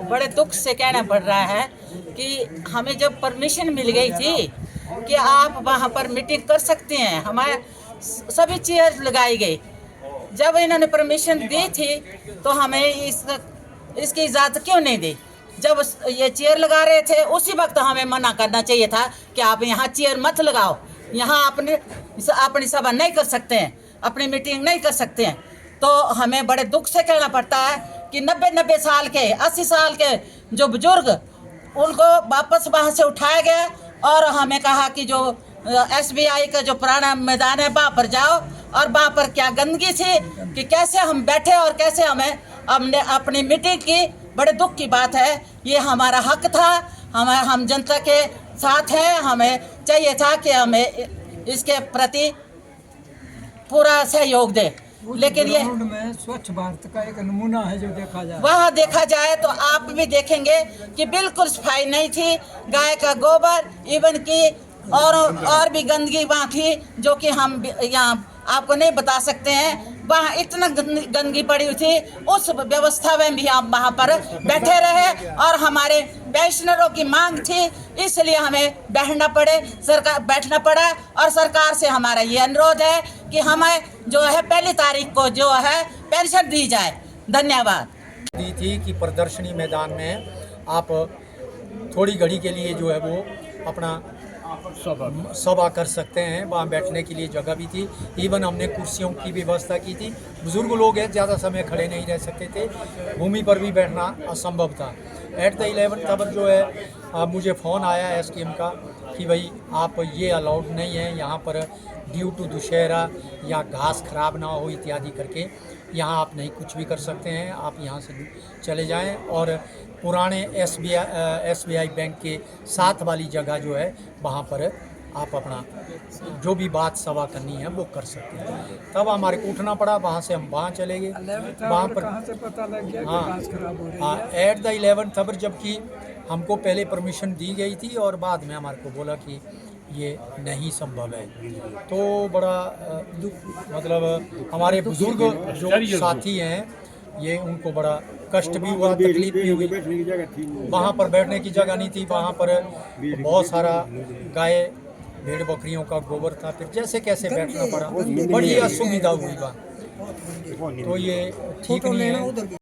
बड़े दुख से कहना पड़ रहा है कि हमें जब परमिशन मिल गई थी कि आप वहाँ पर मीटिंग कर सकते हैं, हमारे सभी चेयर लगाई गई। जब इन्होंने परमिशन दी थी तो हमें इसकी इजाज़त क्यों नहीं दी? जब ये चेयर लगा रहे थे उसी वक्त हमें मना करना चाहिए था कि आप यहाँ चेयर मत लगाओ, यहाँ अपनी सभा नहीं कर सकते हैं, अपनी मीटिंग नहीं कर सकते हैं। तो हमें बड़े दुख से कहना पड़ता है कि 90 साल के 80 साल के जो बुजुर्ग, उनको वापस वहाँ से उठाया गया और हमें कहा कि जो SBI का जो पुराना मैदान है वहाँ पर जाओ, और वहाँ पर क्या गंदगी थी कि कैसे हम बैठे और कैसे हमने अपनी मीटिंग की। बड़े दुख की बात है, ये हमारा हक था, हम जनता के साथ हैं, हमें चाहिए था कि हमें इसके प्रति पूरा सहयोग दे। लेकिन ये में स्वच्छ भारत का एक नमूना है जो देखा जाए, वहाँ देखा जाए तो आप भी देखेंगे कि बिल्कुल सफाई नहीं थी, गाय का गोबर इवन की और भी गंदगी वहाँ थी जो कि हम यहाँ आपको नहीं बता सकते हैं। वहाँ इतना गंदगी पड़ी हुई थी, उस व्यवस्था में भी हम वहाँ पर बैठे रहे और हमारे पेंशनरों की मांग थी, इसलिए हमें बैठना पड़ा और सरकार से हमारा ये अनुरोध है कि हमें जो है 1 तारीख को जो है पेंशन दी जाए। धन्यवाद। दी थी कि प्रदर्शनी मैदान में आप थोड़ी घड़ी के लिए जो है वो अपना सभा कर सकते हैं, वहाँ बैठने के लिए जगह भी थी, इवन हमने कुर्सियों की व्यवस्था की थी। बुजुर्ग लोग हैं, ज़्यादा समय खड़े नहीं रह सकते थे, भूमि पर भी बैठना असंभव था। एट द 11th आवर जो है मुझे फ़ोन आया SKM का कि भाई आप ये अलाउड नहीं है यहाँ पर, ड्यू टू दुशहरा या घास खराब ना हो इत्यादि करके यहाँ आप नहीं कुछ भी कर सकते हैं, आप यहाँ से चले जाएं और पुराने SBI बैंक के साथ वाली जगह जो है वहाँ पर आप अपना जो भी बात सभा करनी है वो कर सकते हैं। तब हमारे को उठना पड़ा, वहाँ से हम वहाँ चले गए। वहाँ पर कहाँ से पता लग गया हाँ कि घास खराब हो रही है? हाँ, एट द 11th आवर जबकि हमको पहले परमिशन दी गई थी और बाद में हमारे को बोला कि ये नहीं संभव है। तो बड़ा मतलब हमारे बुजुर्ग जो साथी हैं ये उनको बड़ा कष्ट भी हुआ, तकलीफ भी हुई। वहाँ पर बैठने की जगह नहीं थी, वहाँ पर बहुत सारा गाय भेड़ बकरियों का गोबर था, फिर जैसे कैसे बैठना पड़ा, बड़ी असुविधा हुई वहाँ। तो ये ठीक नहीं है।